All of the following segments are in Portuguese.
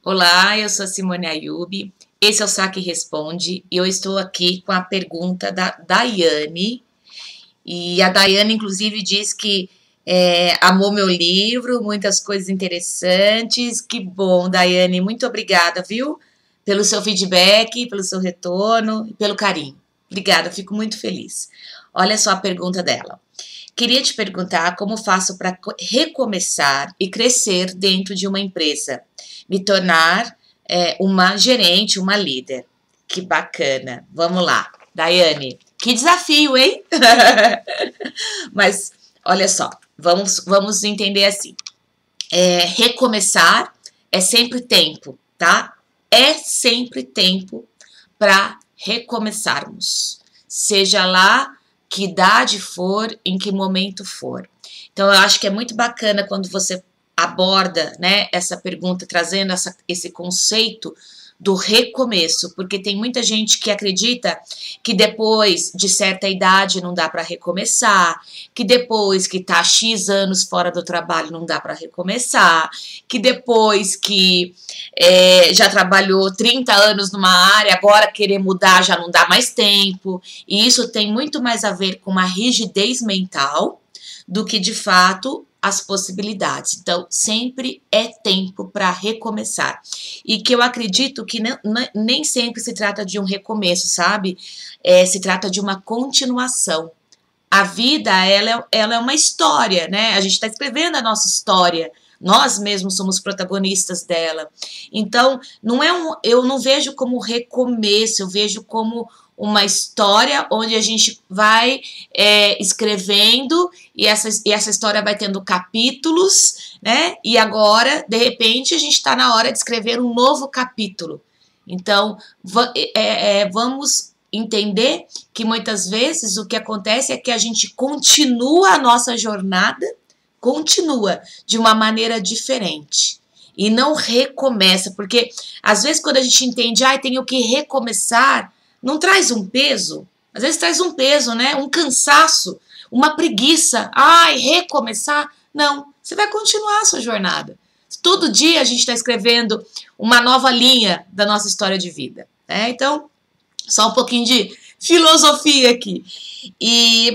Olá, eu sou a Simone Ayubi, esse é o Saque Responde e eu estou aqui com a pergunta da Daiane. E a Daiane, inclusive, diz que amou meu livro, muitas coisas interessantes. Que bom, Daiane, muito obrigada, viu? Pelo seu feedback, pelo seu retorno e pelo carinho. Obrigada, fico muito feliz. Olha só a pergunta dela. Queria te perguntar como faço para recomeçar e crescer dentro de uma empresa, me tornar uma gerente, uma líder. Que bacana. Vamos lá. Daiane, que desafio, hein? Mas, olha só, vamos entender assim. Recomeçar é sempre tempo, tá? É sempre tempo para recomeçarmos. Seja lá que idade for, em que momento for. Então, eu acho que é muito bacana quando você aborda, né, essa pergunta, trazendo esse conceito do recomeço, porque tem muita gente que acredita que depois de certa idade não dá para recomeçar, que depois que tá X anos fora do trabalho não dá para recomeçar, que depois que já trabalhou 30 anos numa área, agora querer mudar já não dá mais tempo, e isso tem muito mais a ver com uma rigidez mental do que de fato as possibilidades. Então, sempre é tempo para recomeçar. E que eu acredito que nem sempre se trata de um recomeço, sabe? Se trata de uma continuação. A vida, ela é uma história, né? A gente está escrevendo a nossa história. Nós mesmos somos protagonistas dela. Então, eu não vejo como recomeço, eu vejo como uma história onde a gente vai escrevendo e essa história vai tendo capítulos, né? E agora, de repente, a gente está na hora de escrever um novo capítulo. Então, vamos entender que muitas vezes o que acontece é que a gente continua a nossa jornada, continua de uma maneira diferente. E não recomeça, porque às vezes quando a gente entende, tenho que recomeçar, não traz um peso? Às vezes traz um peso, né? Um cansaço, uma preguiça. Recomeçar? Não, você vai continuar a sua jornada. Todo dia a gente está escrevendo uma nova linha da nossa história de vida, né? Então, só um pouquinho de filosofia aqui.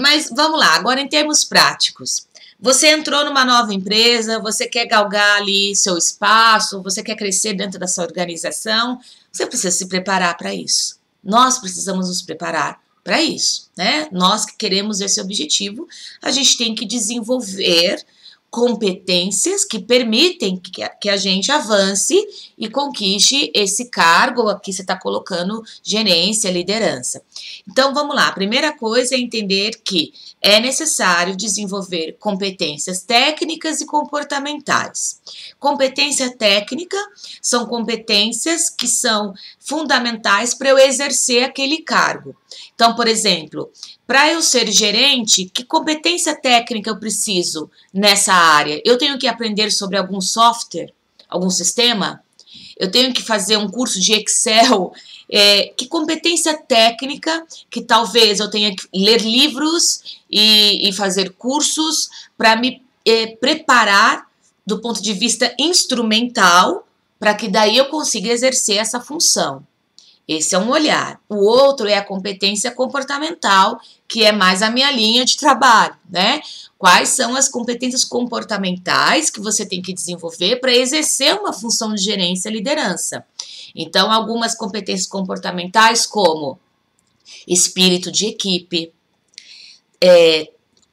Mas vamos lá, agora em termos práticos. Você entrou numa nova empresa, você quer galgar ali seu espaço, você quer crescer dentro da sua organização, você precisa se preparar para isso. Nós precisamos nos preparar para isso, né? Nós que queremos esse objetivo, a gente tem que desenvolver competências que permitem que a gente avance e conquiste esse cargo. Aqui você está colocando gerência, liderança. Então, vamos lá. A primeira coisa é entender que é necessário desenvolver competências técnicas e comportamentais. Competência técnica são competências que são fundamentais para eu exercer aquele cargo. Então, por exemplo, para eu ser gerente, que competência técnica eu preciso nessa área? Eu tenho que aprender sobre algum software, algum sistema? Eu tenho que fazer um curso de Excel? Que competência técnica que talvez eu tenha que ler livros e fazer cursos para me preparar do ponto de vista instrumental para que daí eu consiga exercer essa função. Esse é um olhar. O outro é a competência comportamental, que é mais a minha linha de trabalho, né? Quais são as competências comportamentais que você tem que desenvolver para exercer uma função de gerência e liderança? Então, algumas competências comportamentais, como espírito de equipe,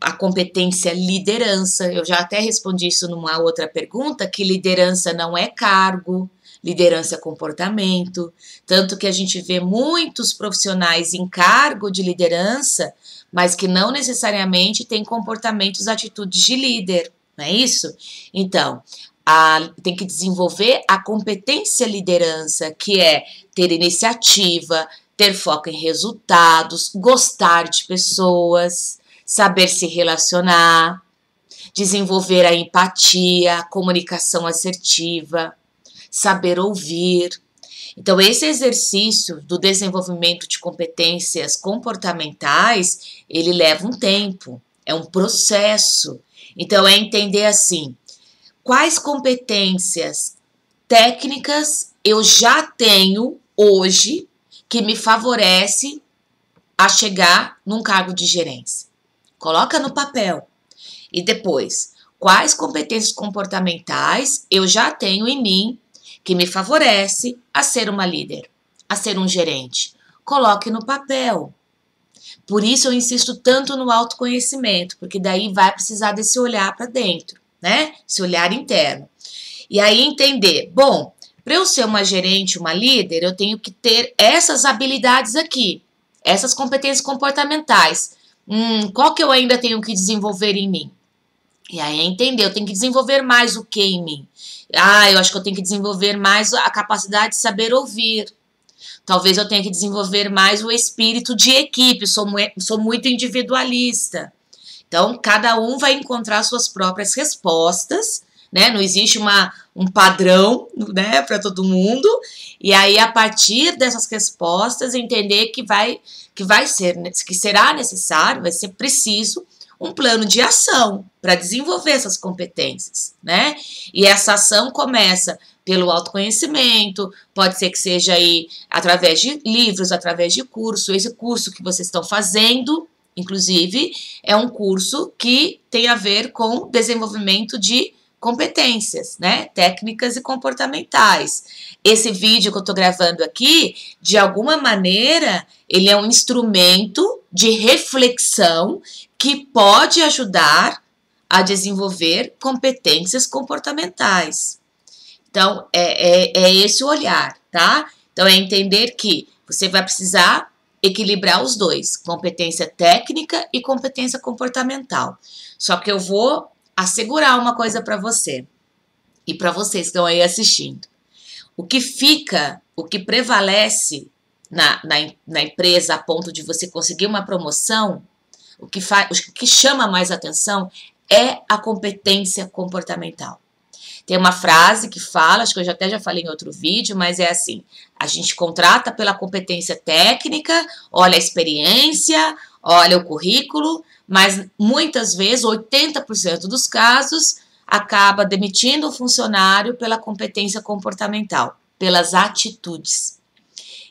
a competência liderança. Eu já até respondi isso numa outra pergunta, que liderança não é cargo, liderança é comportamento, tanto que a gente vê muitos profissionais em cargo de liderança, mas que não necessariamente têm comportamentos, atitudes de líder, não é isso? Então, tem que desenvolver a competência liderança, que é ter iniciativa, ter foco em resultados, gostar de pessoas, saber se relacionar, desenvolver a empatia, a comunicação assertiva, saber ouvir. Então, esse exercício do desenvolvimento de competências comportamentais, ele leva um tempo, é um processo. Então, é entender assim, quais competências técnicas eu já tenho hoje que me favorece a chegar num cargo de gerência? Coloca no papel. E depois, quais competências comportamentais eu já tenho em mim que me favorece a ser uma líder, a ser um gerente? Coloque no papel. Por isso eu insisto tanto no autoconhecimento, porque daí vai precisar desse olhar para dentro, né? Esse olhar interno. E aí entender, bom, para eu ser uma gerente, uma líder, eu tenho que ter essas habilidades aqui, essas competências comportamentais. Qual que eu ainda tenho que desenvolver em mim? E aí entender, eu tenho que desenvolver mais o que em mim? Eu acho que eu tenho que desenvolver mais a capacidade de saber ouvir. Talvez eu tenha que desenvolver mais o espírito de equipe, sou muito individualista. Então, cada um vai encontrar suas próprias respostas, né? Não existe um padrão, né, para todo mundo. E aí, a partir dessas respostas, entender que será necessário, vai ser preciso um plano de ação para desenvolver essas competências, né? E essa ação começa pelo autoconhecimento, pode ser que seja aí através de livros, através de curso. Esse curso que vocês estão fazendo, inclusive, é um curso que tem a ver com desenvolvimento de competências, né? Técnicas e comportamentais. Esse vídeo que eu estou gravando aqui, de alguma maneira, ele é um instrumento de reflexão que pode ajudar a desenvolver competências comportamentais. Então, é esse o olhar, tá? Então, é entender que você vai precisar equilibrar os dois, competência técnica e competência comportamental. Só que eu vou assegurar uma coisa para você e para vocês que estão aí assistindo. O que prevalece na empresa a ponto de você conseguir uma promoção, o que chama mais atenção é a competência comportamental. Tem uma frase que fala, acho que eu até já falei em outro vídeo, mas é assim: a gente contrata pela competência técnica, olha a experiência, olha o currículo, mas muitas vezes, 80% dos casos, acaba demitindo o funcionário pela competência comportamental, pelas atitudes.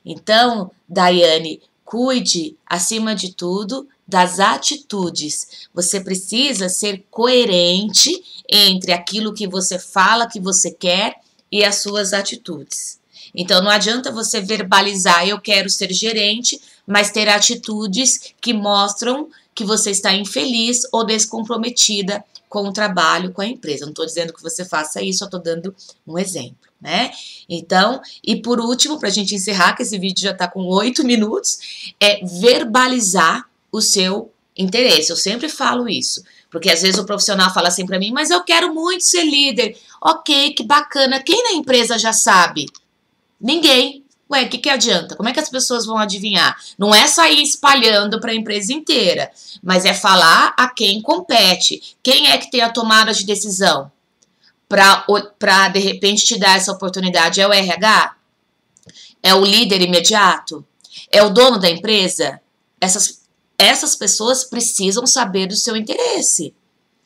Então, Daiane, cuide, acima de tudo, das atitudes. Você precisa ser coerente entre aquilo que você fala que você quer e as suas atitudes. Então, não adianta você verbalizar, eu quero ser gerente, mas ter atitudes que mostram que você está infeliz ou descomprometida com o trabalho, com a empresa. Não estou dizendo que você faça isso, só estou dando um exemplo, né? Então, e por último, para a gente encerrar, que esse vídeo já está com 8 minutos, é verbalizar o seu interesse. Eu sempre falo isso, porque às vezes o profissional fala assim para mim, mas eu quero muito ser líder. Ok, que bacana. Quem na empresa já sabe? Ninguém. Ué, o que adianta? Como é que as pessoas vão adivinhar? Não é sair espalhando para a empresa inteira, mas é falar a quem compete. Quem é que tem a tomada de decisão para de repente te dar essa oportunidade? É o RH? É o líder imediato? É o dono da empresa? Essas pessoas precisam saber do seu interesse,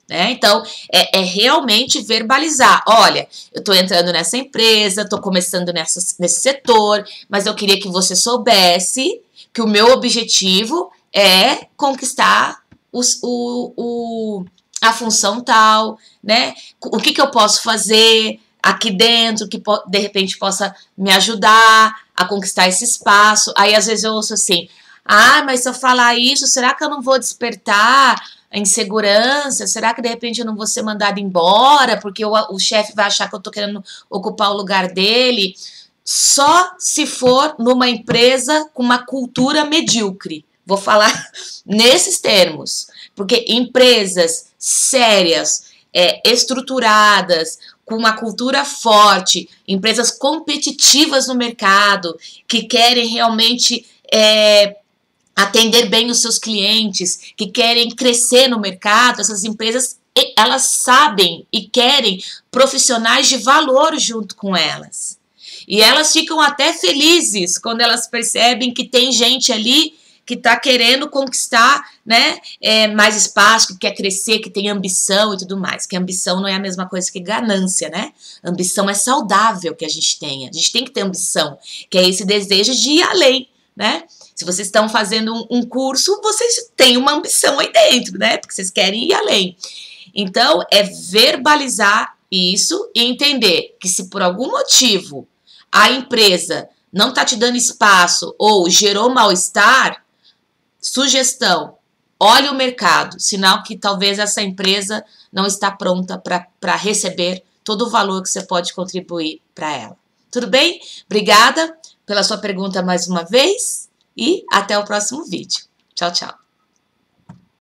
né? Então, é realmente verbalizar. Olha, eu estou entrando nessa empresa, estou começando nesse setor, mas eu queria que você soubesse que o meu objetivo é conquistar a função tal, né? O que eu posso fazer aqui dentro que de repente possa me ajudar a conquistar esse espaço. Aí, às vezes, eu ouço assim, mas se eu falar isso, será que eu não vou despertar a insegurança? Será que de repente eu não vou ser mandada embora porque o chefe vai achar que eu estou querendo ocupar o lugar dele? Só se for numa empresa com uma cultura medíocre. Vou falar nesses termos, porque empresas sérias, estruturadas, com uma cultura forte, empresas competitivas no mercado, que querem realmente atender bem os seus clientes, que querem crescer no mercado, essas empresas, elas sabem e querem profissionais de valor junto com elas. E elas ficam até felizes quando elas percebem que tem gente ali que está querendo conquistar, né, mais espaço, que quer crescer, que tem ambição e tudo mais. Que ambição não é a mesma coisa que ganância, né? Ambição é saudável que a gente tenha. A gente tem que ter ambição, que é esse desejo de ir além, né? Se vocês estão fazendo um curso, vocês têm uma ambição aí dentro, né? Porque vocês querem ir além. Então, é verbalizar isso e entender que se por algum motivo a empresa não está te dando espaço ou gerou mal-estar, sugestão, olhe o mercado, sinal que talvez essa empresa não está pronta para receber todo o valor que você pode contribuir para ela. Tudo bem? Obrigada pela sua pergunta mais uma vez e até o próximo vídeo. Tchau, tchau.